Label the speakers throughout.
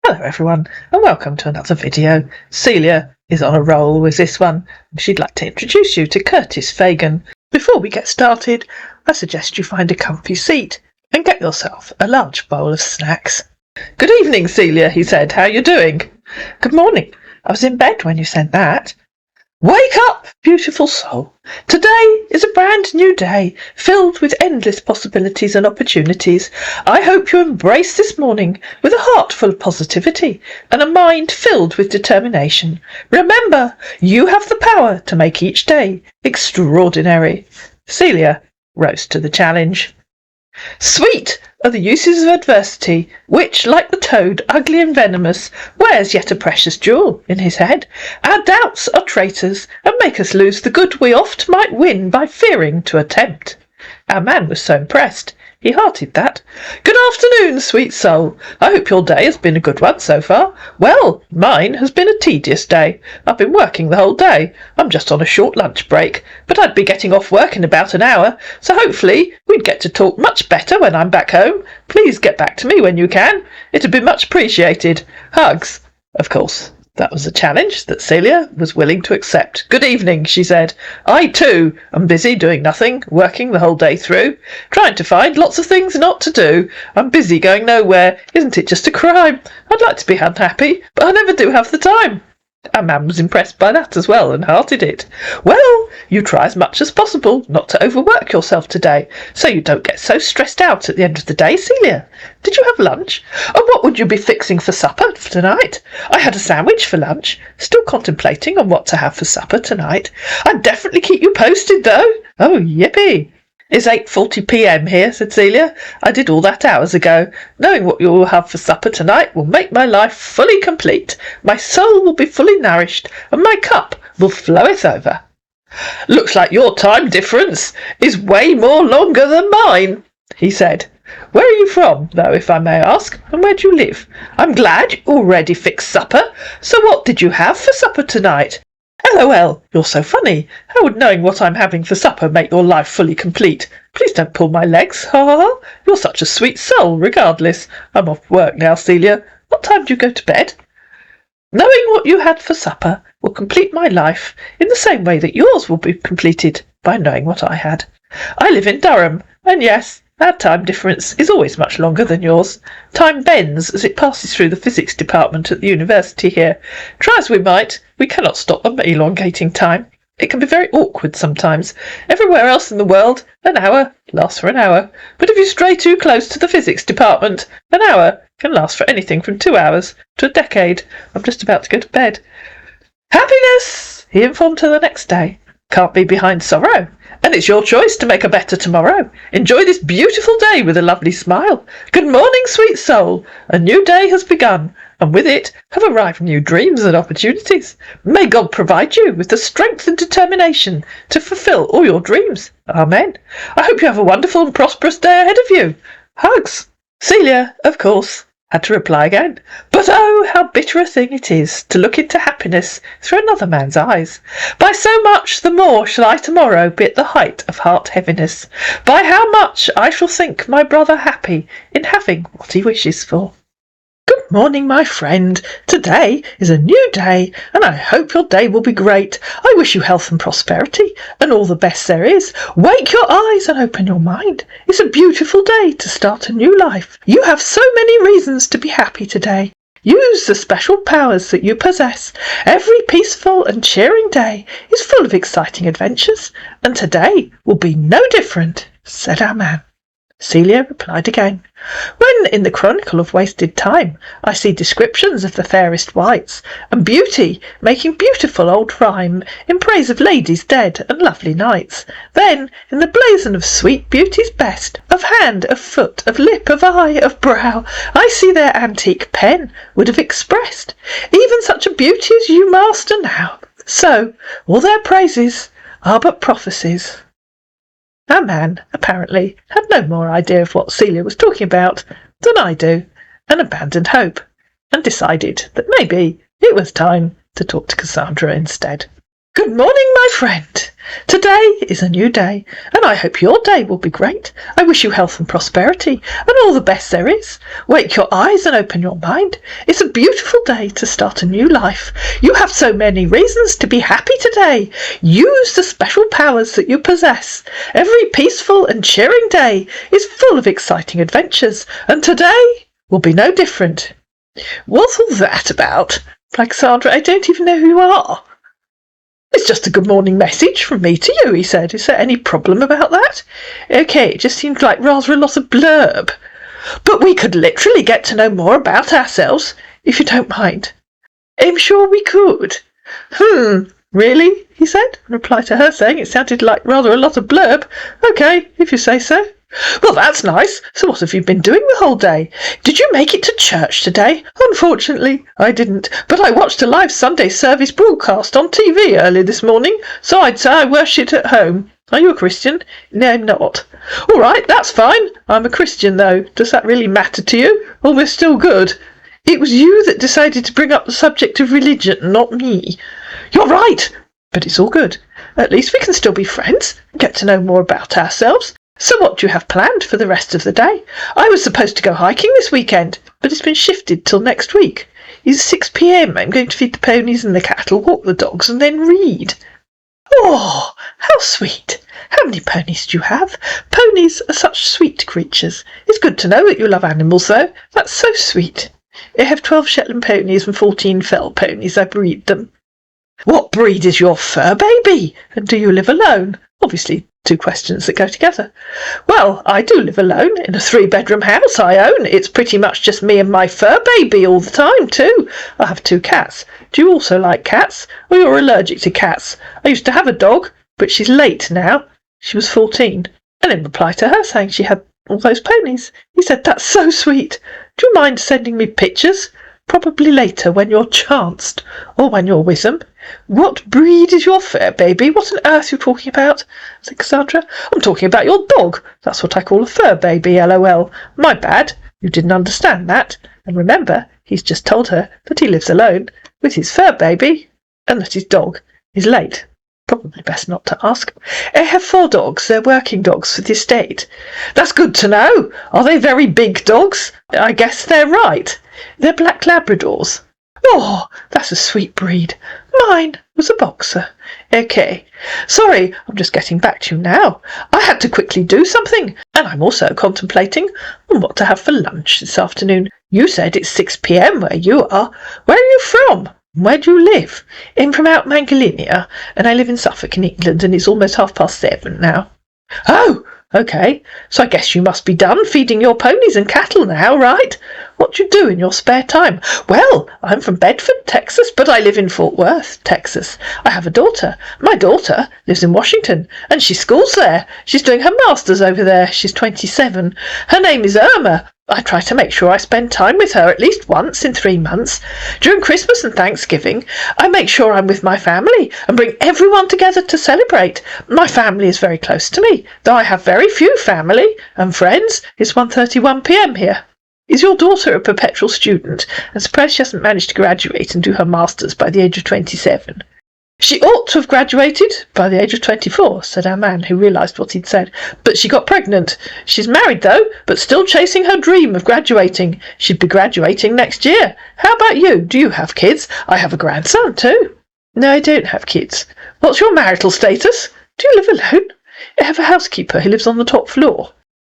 Speaker 1: Hello everyone, and welcome to another video. Celia is on a roll with this one, and she'd like to introduce you to Curtis Fagan. Before we get started, I suggest you find a comfy seat and get yourself a large bowl of snacks. Good evening, Celia, he said. How are you doing? Good morning. I was in bed when you sent that. Wake up, beautiful soul. Today is a brand new day, filled with endless possibilities and opportunities. I hope you embrace this morning with a heart full of positivity and a mind filled with determination. Remember, you have the power to make each day extraordinary. Celia rose to the challenge. Sweet are the uses of adversity, which, like the toad, ugly and venomous, wears yet a precious jewel in his head. Our doubts are traitors, and make us lose the good we oft might win by fearing to attempt. Our man was so impressed, he hearted that. Good afternoon, sweet soul. I hope your day has been a good one so far. Well, mine has been a tedious day. I've been working the whole day. I'm just on a short lunch break, but I'd be getting off work in about an hour, so hopefully we'd get to talk much better when I'm back home. Please get back to me when you can. It'd be much appreciated. Hugs. Of course, that was a challenge that Celia was willing to accept. Good evening, she said. I, too, am busy doing nothing, working the whole day through, trying to find lots of things not to do. I'm busy going nowhere. Isn't it just a crime? I'd like to be unhappy, but I never do have the time. Our man was impressed by that as well and hearted it. Well, you try as much as possible not to overwork yourself today, so you don't get so stressed out at the end of the day, Celia. Did you have lunch? And what would you be fixing for supper tonight? I had a sandwich for lunch. Still contemplating on what to have for supper tonight. I'd definitely keep you posted, though. Oh, yippee. It's 8:40 p.m. here, said Celia. I did all that hours ago. Knowing what you will have for supper tonight will make my life fully complete. My soul will be fully nourished, and my cup will floweth over. Looks like your time difference is way more longer than mine, he said. Where are you from, though, if I may ask, and where do you live? I'm glad you already fixed supper. So what did you have for supper tonight? LOL, you're so funny. How would knowing what I'm having for supper make your life fully complete? Please don't pull my legs, ha ha ha. You're such a sweet soul, regardless. I'm off work now, Celia. What time do you go to bed? Knowing what you had for supper will complete my life in the same way that yours will be completed by knowing what I had. I live in Durham, and yes, our time difference is always much longer than yours. Time bends as it passes through the physics department at the university here. Try as we might, we cannot stop them elongating time. It can be very awkward sometimes. Everywhere else in the world, an hour lasts for an hour. But if you stray too close to the physics department, an hour can last for anything from 2 hours to a decade. I'm just about to go to bed. Happiness, he informed her the next day, can't be behind sorrow. And it's your choice to make a better tomorrow. Enjoy this beautiful day with a lovely smile. Good morning, sweet soul. A new day has begun, and with it have arrived new dreams and opportunities. May God provide you with the strength and determination to fulfill all your dreams. Amen. I hope you have a wonderful and prosperous day ahead of you. Hugs. Celia, of course, had to reply again. But oh, how bitter a thing it is to look into happiness through another man's eyes. By so much the more shall I tomorrow be at the height of heart heaviness. By how much I shall think my brother happy in having what he wishes for. Good morning, my friend. Today is a new day, and I hope your day will be great. I wish you health and prosperity, and all the best there is. Wake your eyes and open your mind. It's a beautiful day to start a new life. You have so many reasons to be happy today. Use the special powers that you possess. Every peaceful and cheering day is full of exciting adventures, and today will be no different, said our man. Celia replied again. When in the Chronicle of Wasted Time I see descriptions of the fairest wights, and beauty making beautiful old rhyme in praise of ladies dead and lovely knights, then in the blazon of sweet beauty's best, of hand, of foot, of lip, of eye, of brow, I see their antique pen would have expressed even such a beauty as you master now. So all their praises are but prophecies. Our man, apparently, had no more idea of what Celia was talking about than I do, and abandoned hope, and decided that maybe it was time to talk to Cassandra instead. Good morning, my friend. Today is a new day, and I hope your day will be great. I wish you health and prosperity, and all the best there is. Wake your eyes and open your mind. It's a beautiful day to start a new life. You have so many reasons to be happy today. Use the special powers that you possess. Every peaceful and cheering day is full of exciting adventures, and today will be no different. What's all that about? Replied Cassandra. I don't even know who you are. It's just a good morning message from me to you, he said. Is there any problem about that? Okay, it just seemed like rather a lot of blurb. But we could literally get to know more about ourselves, if you don't mind. I'm sure we could. Really? He said, in reply to her saying it sounded like rather a lot of blurb. Okay, if you say so. Well, that's nice. So what have you been doing the whole day? Did you make it to church today? Unfortunately, I didn't. But I watched a live Sunday service broadcast on TV early this morning, so I'd say I worshipped at home. Are you a Christian? No, I'm not. All right, that's fine. I'm a Christian, though. Does that really matter to you? Or we're still good? It was you that decided to bring up the subject of religion, not me. You're right. But it's all good. At least we can still be friends and get to know more about ourselves. So what do you have planned for the rest of the day? I was supposed to go hiking this weekend, but it's been shifted till next week. It's 6 p.m. I'm going to feed the ponies and the cattle, walk the dogs, and then read. Oh, how sweet. How many ponies do you have? Ponies are such sweet creatures. It's good to know that you love animals, though. That's so sweet. I have 12 Shetland ponies and 14 fell ponies. I breed them. What breed is your fur baby? And do you live alone? Obviously, 2 questions that go together. Well, I do live alone in a 3-bedroom house I own. It's pretty much just me and my fur baby all the time, too. I have 2 cats. Do you also like cats? Or you're allergic to cats? I used to have a dog, but she's late now. She was 14. And in reply to her saying she had all those ponies, he said, that's so sweet. Do you mind sending me pictures? Probably later when you're chanced, or when you're with them. What breed is your fur baby? What on earth are you talking about? Said Cassandra. I'm talking about your dog. That's what I call a fur baby, LOL. My bad. You didn't understand that. And remember, he's just told her that he lives alone with his fur baby and that his dog is late. Probably best not to ask. I have 4 dogs. They're working dogs for the estate. That's good to know. Are they very big dogs? I guess they're right. They're black Labradors. Oh, that's a sweet breed. Mine was a boxer. Okay. Sorry, I'm just getting back to you now. I had to quickly do something, and I'm also contemplating on what to have for lunch this afternoon. You said it's 6 p.m. where you are. Where are you from? Where do you live? I'm from out Mangalinea, and I live in Suffolk in England, and it's almost 7:30 now. Oh, okay. So I guess you must be done feeding your ponies and cattle now, right? What do you do in your spare time? Well, I'm from Bedford, Texas, but I live in Fort Worth, Texas. I have a daughter. My daughter lives in Washington, and she schools there. She's doing her master's over there. She's 27. Her name is Irma. I try to make sure I spend time with her at least once in 3 months. During Christmas and Thanksgiving, I make sure I'm with my family and bring everyone together to celebrate. My family is very close to me, though I have very few family and friends. It's 1:31 p.m. here. Is your daughter a perpetual student? I'm surprised she hasn't managed to graduate and do her master's by the age of 27. She ought to have graduated by the age of 24, said our man, who realised what he'd said. But she got pregnant. She's married, though, but still chasing her dream of graduating. She'd be graduating next year. How about you? Do you have kids? I have a grandson, too. No, I don't have kids. What's your marital status? Do you live alone? I have a housekeeper who lives on the top floor.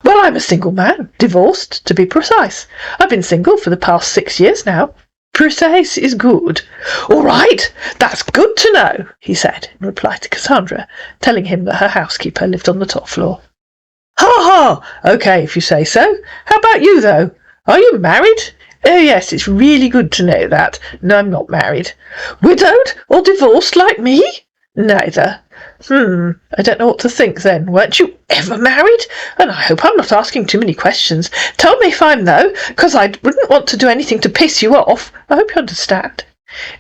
Speaker 1: Well, I'm a single man, divorced, to be precise. I've been single for the past 6 years now. Precise is good. All right, that's good to know, he said, in reply to Cassandra, telling him that her housekeeper lived on the top floor. Ha ha! Okay, if you say so. How about you, though? Are you married? Oh, yes, it's really good to know that. No, I'm not married. Widowed or divorced like me? Neither. I don't know what to think then. Weren't you ever married? And I hope I'm not asking too many questions. Tell me if I'm, though, because I wouldn't want to do anything to piss you off. I hope you understand.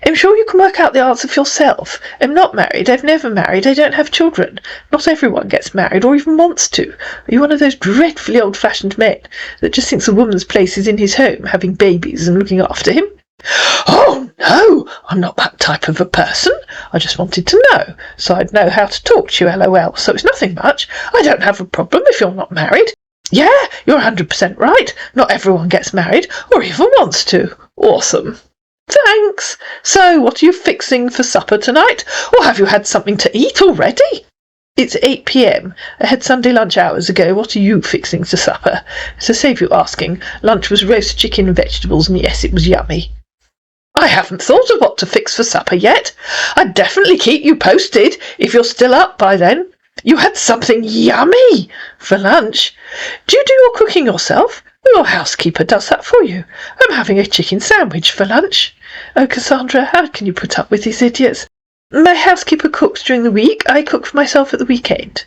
Speaker 1: I'm sure you can work out the answer for yourself. I'm not married. I've never married. I don't have children. Not everyone gets married or even wants to. Are you one of those dreadfully old-fashioned men that just thinks a woman's place is in his home, having babies and looking after him? Oh, no, I'm not that type of a person. I just wanted to know, so I'd know how to talk to you, LOL, so it's nothing much. I don't have a problem if you're not married. Yeah, you're 100% right. Not everyone gets married, or even wants to. Awesome. Thanks. So, what are you fixing for supper tonight? Or have you had something to eat already? It's 8 p.m. I had Sunday lunch hours ago. What are you fixing to supper? To save you asking, lunch was roast chicken and vegetables, and yes, it was yummy. I haven't thought of what to fix for supper yet. I'd definitely keep you posted if you're still up by then. You had something yummy for lunch. Do you do your cooking yourself? Your housekeeper does that for you. I'm having a chicken sandwich for lunch. Oh, Cassandra, how can you put up with these idiots? My housekeeper cooks during the week. I cook for myself at the weekend.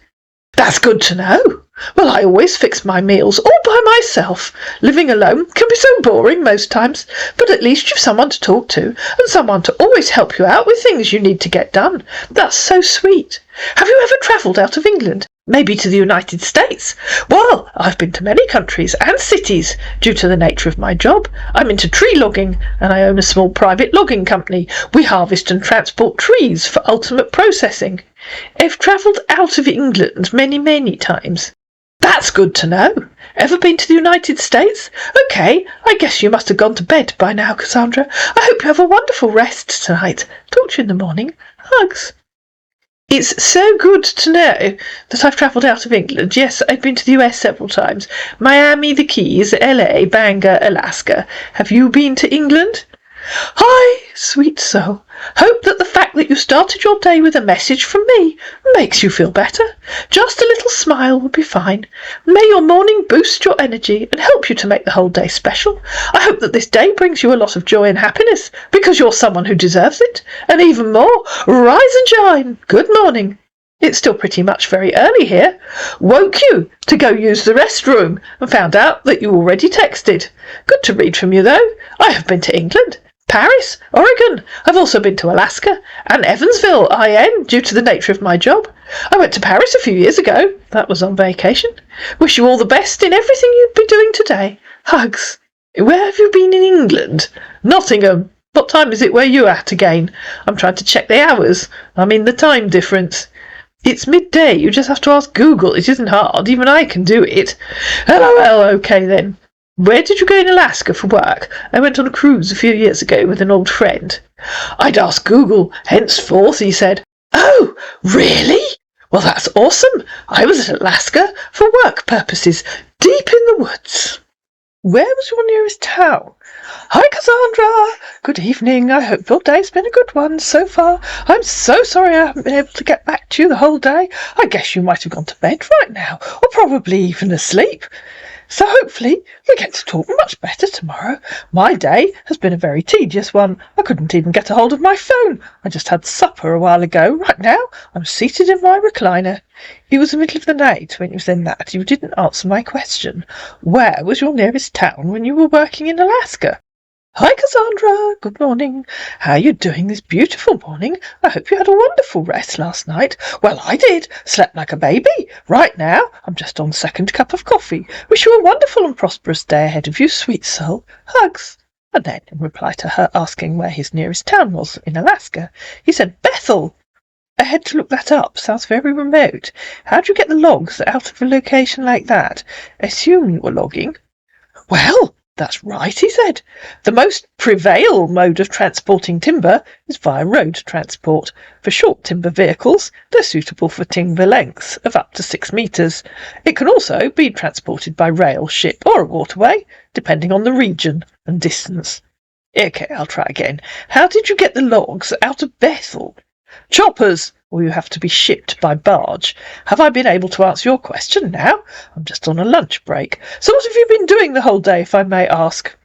Speaker 1: That's good to know. Well, I always fix my meals all by myself. Living alone can be so boring most times, but at least you've someone to talk to and someone to always help you out with things you need to get done. That's so sweet. Have you ever travelled out of England? Maybe to the United States? Well, I've been to many countries and cities due to the nature of my job. I'm into tree logging and I own a small private logging company. We harvest and transport trees for ultimate processing. I've travelled out of England many times. That's good to know. Ever been to the United States? Okay, I guess you must have gone to bed by now, Cassandra. I hope you have a wonderful rest tonight. Talk to you in the morning. Hugs. It's so good to know that I've travelled out of England. Yes, I've been to the US several times. Miami, the Keys, LA, Bangor, Alaska. Have you been to England? Hi, sweet soul. Hope that the fact that you started your day with a message from me makes you feel better. Just a little smile will be fine. May your morning boost your energy and help you to make the whole day special. I hope that this day brings you a lot of joy and happiness because you're someone who deserves it. And even more, rise and shine. Good morning. It's still pretty much very early here. Woke you to go use the restroom and found out that you already texted. Good to read from you though. I have been to England, Paris, Oregon. I've also been to Alaska and Evansville, IN, due to the nature of my job. I went to Paris a few years ago. That was on vacation. Wish you all the best in everything you'd be doing today. Hugs. Where have you been in England? Nottingham. What time is it where you at again? I'm trying to check the hours. I mean the time difference. It's midday. You just have to ask Google. It isn't hard. Even I can do it. LOL. Okay then. Where did you go in Alaska for work? I went on a cruise a few years ago with an old friend. I'd ask Google. Henceforth, he said. Oh, really? Well, that's awesome. I was at Alaska for work purposes, deep in the woods. Where was your nearest town? Hi, Cassandra. Good evening. I hope your day's been a good one so far. I'm so sorry I haven't been able to get back to you the whole day. I guess you might have gone to bed right now, or probably even asleep. So hopefully we get to talk much better tomorrow. My day has been a very tedious one. I couldn't even get a hold of my phone. I just had supper a while ago. Right now I'm seated in my recliner. It was the middle of the night when you said that. You didn't answer my question. Where was your nearest town when you were working in Alaska? Hi, Cassandra. Good morning. How are you doing this beautiful morning? I hope you had a wonderful rest last night. Well, I did. Slept like a baby. Right now, I'm just on second cup of coffee. Wish you a wonderful and prosperous day ahead of you, sweet soul. Hugs. And then, in reply to her asking where his nearest town was in Alaska, he said Bethel. I had to look that up. Sounds very remote. How'd you get the logs out of a location like that? I assume you were logging. Well, that's right, he said. The most prevail mode of transporting timber is via road transport. For short timber vehicles, they're suitable for timber lengths of up to 6 metres. It can also be transported by rail, ship or a waterway, depending on the region and distance. Okay, I'll try again. How did you get the logs out of Bethel? Choppers, or you have to be shipped by barge. Have I been able to answer your question now? I'm just on a lunch break. So what have you been doing the whole day, if I may ask?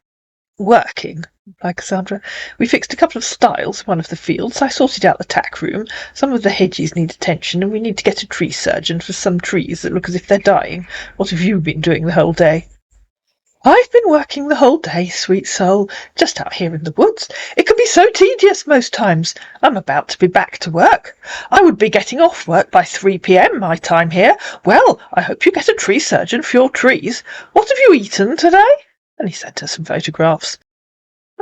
Speaker 1: Working, replied Cassandra. We fixed a couple of stiles in one of the fields. I sorted out the tack room. Some of the hedges need attention, and we need to get a tree surgeon for some trees that look as if they're dying. What have you been doing the whole day? I've been working the whole day, sweet soul, just out here in the woods. It can be so tedious most times. I'm about to be back to work. I would be getting off work by 3 p.m. my time here. Well, I hope you get a tree surgeon for your trees. What have you eaten today? And he sent her some photographs.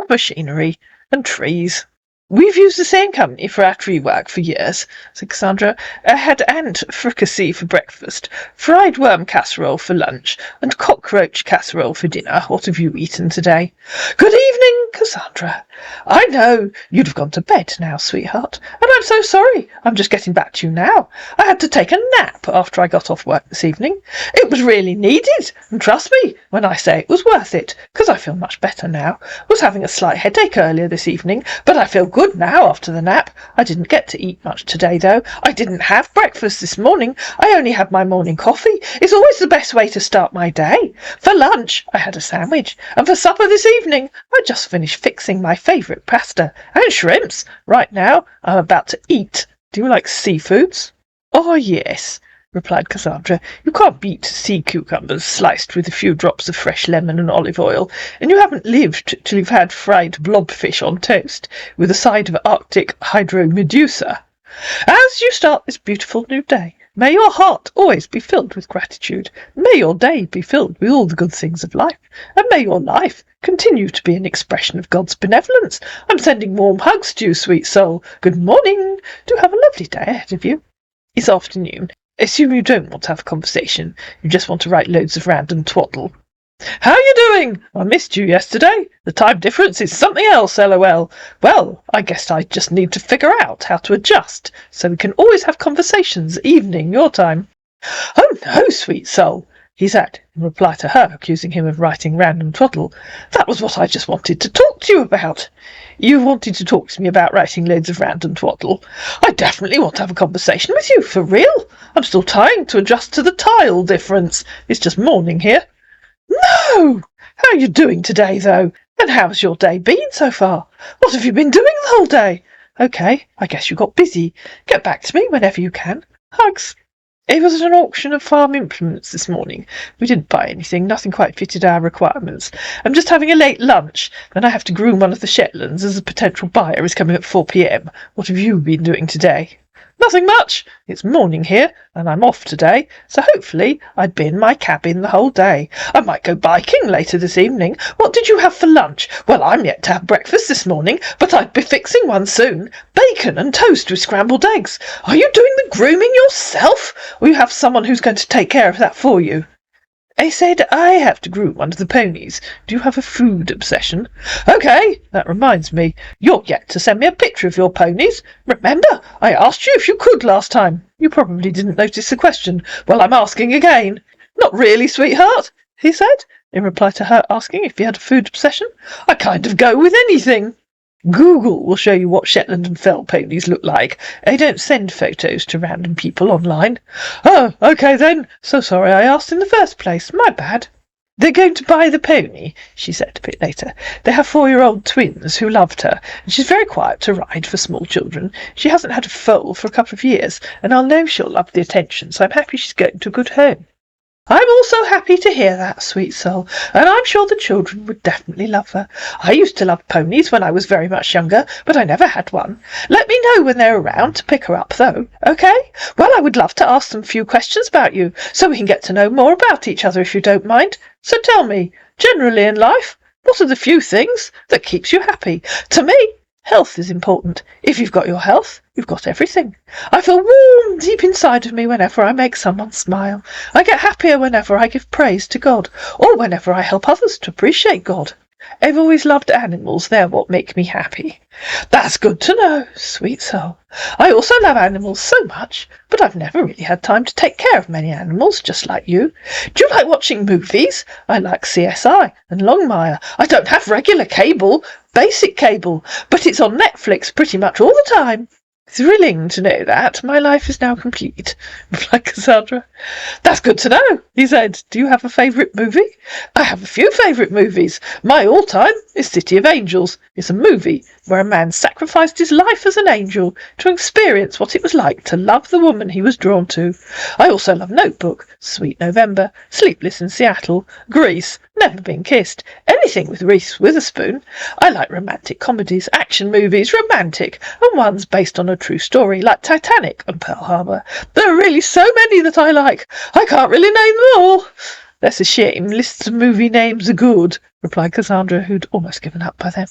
Speaker 1: and machinery and trees. We've used the same company for our tree work for years, said Cassandra. I had ant fricassee for breakfast, fried worm casserole for lunch, and cockroach casserole for dinner. What have you eaten today? Good evening, Cassandra. I know you'd have gone to bed now, sweetheart, and I'm so sorry. I'm just getting back to you now. I had to take a nap after I got off work this evening. It was really needed, and trust me when I say it was worth it, because I feel much better now. Was having a slight headache earlier this evening, but I feel good now after the nap. I didn't get to eat much today, though. I didn't have breakfast this morning. I only had my morning coffee. It's always the best way to start my day. For lunch, I had a sandwich, and for supper this evening, I just finished fixing my favourite pasta and shrimps. Right now, I'm about to eat. Do you like seafoods? Oh, yes, replied Cassandra. You can't beat sea cucumbers sliced with a few drops of fresh lemon and olive oil, and you haven't lived till you've had fried blobfish on toast with a side of Arctic hydromedusa. As you start this beautiful new day, may your heart always be filled with gratitude. May your day be filled with all the good things of life, and may your life continue to be an expression of God's benevolence. I'm sending warm hugs to you, sweet soul. Good morning. Do have a lovely day ahead of you. It's afternoon. Assume you don't want to have a conversation. You just want to write loads of random twaddle. How are you doing? I missed you yesterday. The time difference is something else, LOL. Well, I guess I just need to figure out how to adjust so we can always have conversations evening your time. Oh no, sweet soul, he said, in reply to her accusing him of writing random twaddle. That was what I just wanted to talk to you about. You wanted to talk to me about writing loads of random twaddle. I definitely want to have a conversation with you, for real. I'm still trying to adjust to the tile difference. It's just morning here. No! How are you doing today, though? And how's your day been so far? What have you been doing the whole day? Okay, I guess you got busy. Get back to me whenever you can. Hugs. It was at an auction of farm implements this morning. We didn't buy anything, nothing quite fitted our requirements. I'm just having a late lunch, then I have to groom one of the Shetlands as a potential buyer is coming at 4 p.m. What have you been doing today? Nothing much. It's morning here, and I'm off today, so hopefully I'd be in my cabin the whole day. I might go biking later this evening. What did you have for lunch? Well, I'm yet to have breakfast this morning, but I'd be fixing one soon. Bacon and toast with scrambled eggs. Are you doing the grooming yourself, or you have someone who's going to take care of that for you? I said I have to groom one of the ponies. Do you have a food obsession? Okay, that reminds me. You're yet to send me a picture of your ponies. Remember, I asked you if you could last time. You probably didn't notice the question. Well, I'm asking again. Not really, sweetheart, he said, in reply to her asking if he had a food obsession. I kind of go with anything. Google will show you what Shetland and fell ponies look like. I don't send photos to random people online. Oh, okay then. So sorry I asked in the first place. My bad. They're going to buy the pony, she said a bit later. They have 4-year-old twins who loved her, and she's very quiet to ride for small children. She hasn't had a foal for a couple of years, and I'll know she'll love the attention, so I'm happy she's going to a good home. I'm also happy to hear that, sweet soul, and I'm sure the children would definitely love her. I used to love ponies when I was very much younger, but I never had one. Let me know when they're around to pick her up, though, okay? Well, I would love to ask some few questions about you, so we can get to know more about each other if you don't mind. So tell me, generally in life, what are the few things that keeps you happy? To me, health is important. If you've got your health, you've got everything. I feel warm deep inside of me whenever I make someone smile. I get happier whenever I give praise to God, or whenever I help others to appreciate God. I've always loved animals. They're what make me happy. That's good to know, sweet soul. I also love animals so much, but I've never really had time to take care of many animals, just like you. Do you like watching movies? I like CSI and Longmire. I don't have regular cable, basic cable, but it's on Netflix pretty much all the time. Thrilling to know that. My life is now complete, replied Cassandra. That's good to know, he said. Do you have a favourite movie? I have a few favourite movies. My all-time is City of Angels. It's a movie where a man sacrificed his life as an angel to experience what it was like to love the woman he was drawn to. I also love Notebook, Sweet November, Sleepless in Seattle, Grease, Never Been Kissed, anything with Reese Witherspoon. I like romantic comedies, action movies, romantic, and ones based on a true story like Titanic and Pearl Harbor. There are really so many that I like. I can't really name them all. That's a shame. Lists of movie names are good, replied Cassandra, who'd almost given up by then.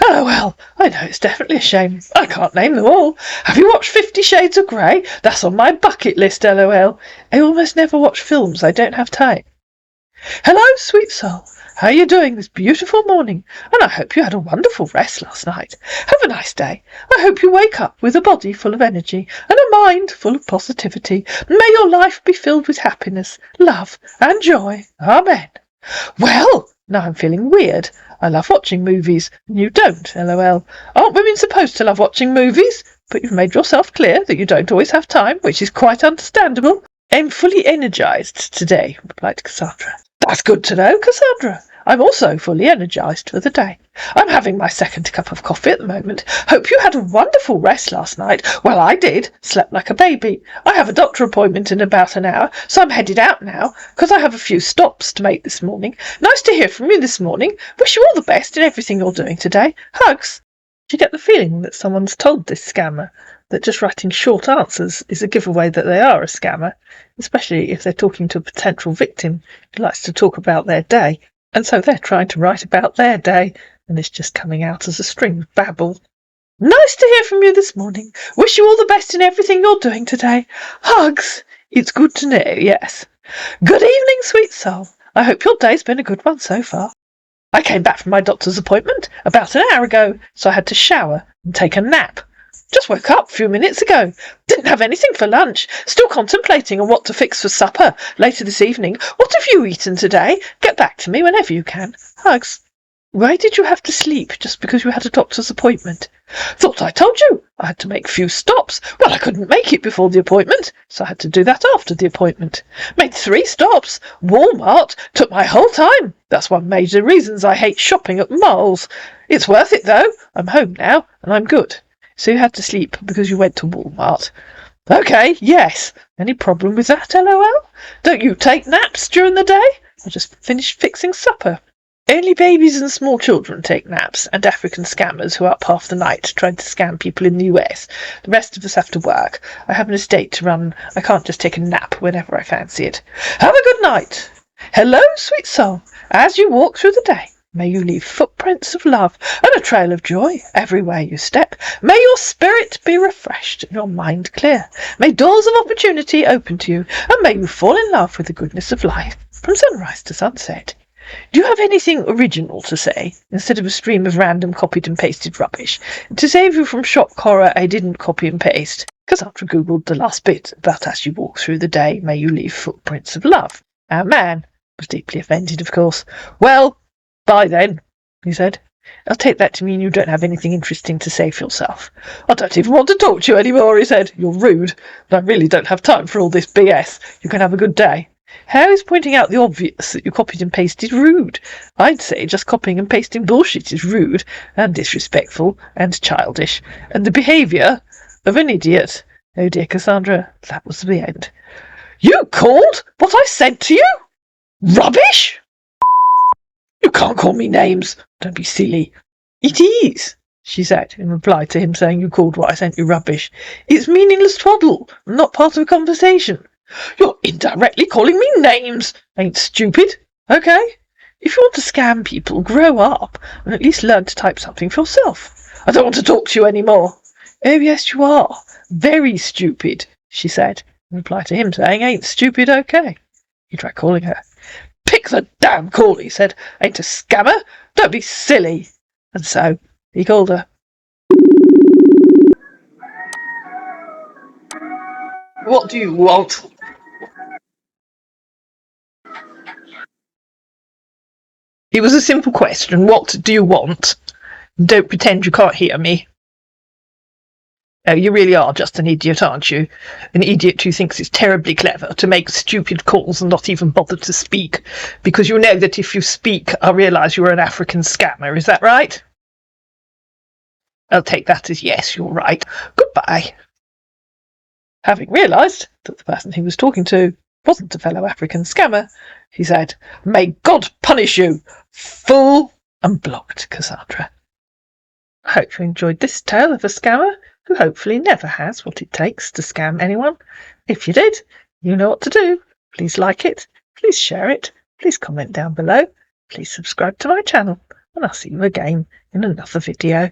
Speaker 1: Oh, well, I know it's definitely a shame. I can't name them all. Have you watched 50 Shades of Grey? That's on my bucket list, LOL. I almost never watch films. I don't have time. Hello, sweet soul. How are you doing this beautiful morning? And I hope you had a wonderful rest last night. Have a nice day. I hope you wake up with a body full of energy and a mind full of positivity. May your life be filled with happiness, love and joy. Amen. Well, now I'm feeling weird. I love watching movies, and you don't, LOL. Aren't women supposed to love watching movies? But you've made yourself clear that you don't always have time, which is quite understandable. I'm fully energised today, replied Cassandra. That's good to know, Cassandra. I'm also fully energised for the day. I'm having my second cup of coffee at the moment. Hope you had a wonderful rest last night. Well, I did. Slept like a baby. I have a doctor appointment in about an hour, so I'm headed out now, because I have a few stops to make this morning. Nice to hear from you this morning. Wish you all the best in everything you're doing today. Hugs. You get the feeling that someone's told this scammer that just writing short answers is a giveaway that they are a scammer, especially if they're talking to a potential victim who likes to talk about their day. And so they're trying to write about their day, and it's just coming out as a string of babble. Nice to hear from you this morning. Wish you all the best in everything you're doing today. Hugs. It's good to know, yes. Good evening, sweet soul. I hope your day's been a good one so far. I came back from my doctor's appointment about an hour ago, so I had to shower and take a nap. Just woke up a few minutes ago. Didn't have anything for lunch. Still contemplating on what to fix for supper later this evening. What have you eaten today? Get back to me whenever you can. Hugs. Why did you have to sleep just because you had a doctor's appointment? Thought I told you. I had to make a few stops. Well, I couldn't make it before the appointment, so I had to do that after the appointment. Made 3 stops. Walmart. Took my whole time. That's one major reasons I hate shopping at malls. It's worth it, though. I'm home now, and I'm good. So you had to sleep because you went to Walmart. Okay, yes. Any problem with that, LOL? Don't you take naps during the day? I just finished fixing supper. Only babies and small children take naps, and African scammers who are up half the night trying to scam people in the US. The rest of us have to work. I have an estate to run. I can't just take a nap whenever I fancy it. Have a good night. Hello, sweet soul. As you walk through the day, may you leave footprints of love and a trail of joy everywhere you step. May your spirit be refreshed and your mind clear. May doors of opportunity open to you, and may you fall in love with the goodness of life from sunrise to sunset. Do you have anything original to say, instead of a stream of random copied and pasted rubbish? To save you from shock horror, I didn't copy and paste. Cassandra googled the last bit about as you walk through the day, may you leave footprints of love. Our man was deeply offended, of course. Well, bye then, he said. I'll take that to mean you don't have anything interesting to say for yourself. I don't even want to talk to you anymore, he said. You're rude, but I really don't have time for all this BS. You can have a good day. How is pointing out the obvious that you copied and pasted rude? I'd say just copying and pasting bullshit is rude and disrespectful and childish, and the behaviour of an idiot. Oh dear, Cassandra, that was the end. You called what I said to you? Rubbish? You can't call me names. Don't be silly. It is, she said, in reply to him saying you called what I sent you rubbish. It's meaningless twaddle, not part of a conversation. You're indirectly calling me names. Ain't stupid. Okay? If you want to scam people, grow up and at least learn to type something for yourself. I don't want to talk to you anymore. Oh, yes, you are. Very stupid, she said, in reply to him saying, ain't stupid okay? He tried calling her. Pick the damn call, he said. Ain't a scammer. Don't be silly. And so he called her. What do you want? It was a simple question. What do you want? Don't pretend you can't hear me. Oh, you really are just an idiot, aren't you? An idiot who thinks it's terribly clever to make stupid calls and not even bother to speak, because you know that if you speak, I'll realise you're an African scammer. Is that right? I'll take that as yes, you're right. Goodbye. Having realised that the person he was talking to wasn't a fellow African scammer, he said, May God punish you, fool, and blocked Cassandra. I hope you enjoyed this tale of a scammer who hopefully never has what it takes to scam anyone. If you did, you know what to do. Please like it, please share it, please comment down below. Please subscribe to my channel, and I'll see you again in another video.